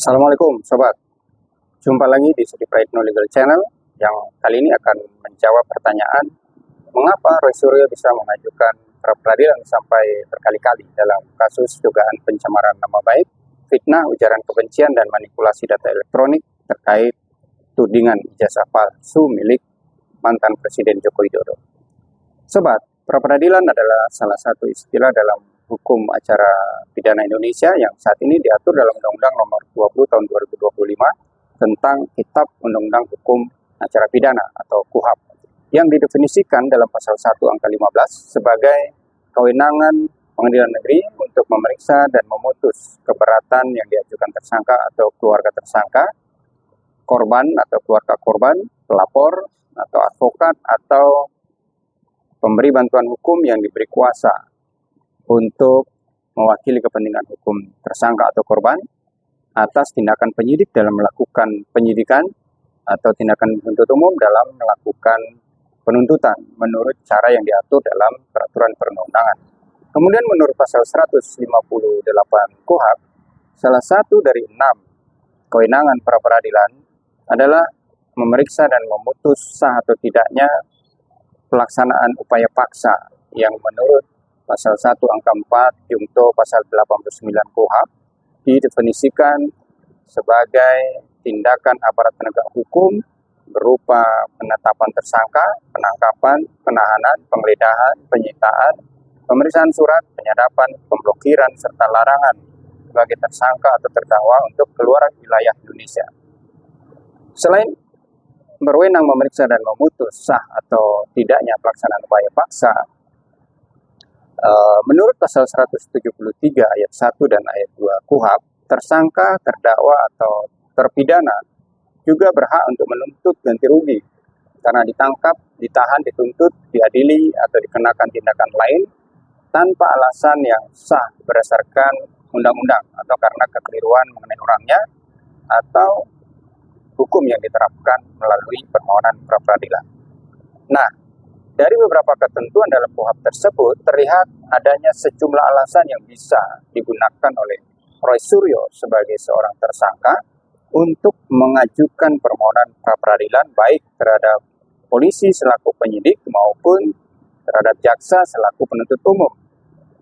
Assalamualaikum Sobat, jumpa lagi di Sudi Praitno Legal Channel yang kali ini akan menjawab pertanyaan mengapa Roy Suryo bisa mengajukan pra-peradilan sampai berkali-kali dalam kasus dugaan pencemaran nama baik, fitnah, ujaran kebencian, dan manipulasi data elektronik terkait tudingan ijazah palsu milik mantan Presiden Joko Widodo. Sobat, pra-peradilan adalah salah satu istilah dalam hukum acara pidana Indonesia yang saat ini diatur dalam Undang-Undang Nomor 20 Tahun 2025 tentang Kitab Undang-Undang Hukum Acara Pidana atau KUHAP yang didefinisikan dalam pasal 1 angka 15 sebagai kewenangan pengadilan negeri untuk memeriksa dan memutus keberatan yang diajukan tersangka atau keluarga tersangka, korban atau keluarga korban, pelapor atau advokat atau pemberi bantuan hukum yang diberi kuasa untuk mewakili kepentingan hukum tersangka atau korban atas tindakan penyidik dalam melakukan penyidikan atau tindakan penuntut umum dalam melakukan penuntutan menurut cara yang diatur dalam peraturan perundang-undangan. Kemudian menurut pasal 158 KUHAP, salah satu dari 6 kewenangan pra-peradilan adalah memeriksa dan memutus sah atau tidaknya pelaksanaan upaya paksa yang menurut pasal 1 angka 4 Jungto pasal 89 KUHAP didefinisikan sebagai tindakan aparat penegak hukum berupa penetapan tersangka, penangkapan, penahanan, penggeledahan, penyitaan, pemeriksaan surat, penyadapan, pemblokiran, serta larangan sebagai tersangka atau terdakwa untuk keluar wilayah Indonesia. Selain berwenang memeriksa dan memutus sah atau tidaknya pelaksanaan upaya paksa, menurut pasal 173 ayat 1 dan ayat 2 KUHAP, tersangka, terdakwa, atau terpidana juga berhak untuk menuntut ganti rugi karena ditangkap, ditahan, dituntut, diadili, atau dikenakan tindakan lain tanpa alasan yang sah berdasarkan undang-undang atau karena kekeliruan mengenai orangnya atau hukum yang diterapkan melalui permohonan pra-peradilan. Nah, dari beberapa ketentuan dalam KUHAP tersebut terlihat adanya sejumlah alasan yang bisa digunakan oleh Roy Suryo sebagai seorang tersangka untuk mengajukan permohonan pra-peradilan baik terhadap polisi selaku penyidik maupun terhadap jaksa selaku penuntut umum.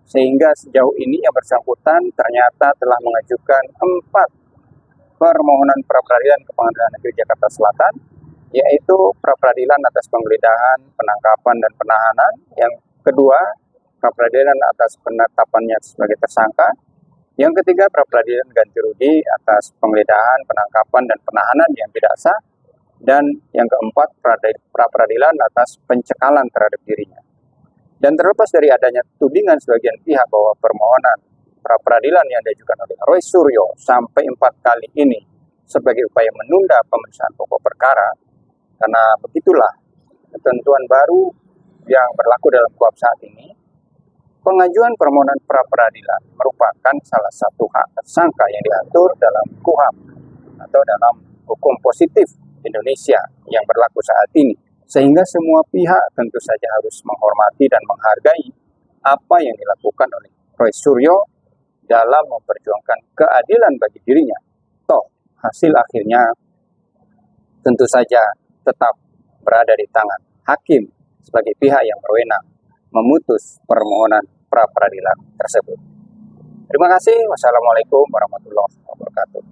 Sehingga sejauh ini yang bersangkutan ternyata telah mengajukan 4 permohonan pra-peradilan ke Pengadilan Negeri Jakarta Selatan, yaitu pra-peradilan atas penggeledahan, penangkapan, dan penahanan. Yang kedua, pra-peradilan atas penetapannya sebagai tersangka. Yang ketiga, pra-peradilan ganti rugi atas penggeledahan, penangkapan, dan penahanan yang tidak sah. Dan yang keempat, pra-peradilan atas pencekalan terhadap dirinya. Dan terlepas dari adanya tudingan sebagian pihak bahwa permohonan pra-peradilan yang diajukan oleh Roy Suryo sampai 4 kali ini sebagai upaya menunda pemeriksaan pokok perkara, karena begitulah ketentuan baru yang berlaku dalam KUHAP saat ini, pengajuan permohonan pra-peradilan merupakan salah satu hak tersangka yang diatur dalam KUHAP atau dalam hukum positif Indonesia yang berlaku saat ini. Sehingga semua pihak tentu saja harus menghormati dan menghargai apa yang dilakukan oleh Roy Suryo dalam memperjuangkan keadilan bagi dirinya. Toh, hasil akhirnya tentu saja tetap berada di tangan hakim sebagai pihak yang berwenang memutus permohonan pra-peradilan tersebut. Terima kasih. Wassalamualaikum warahmatullahi wabarakatuh.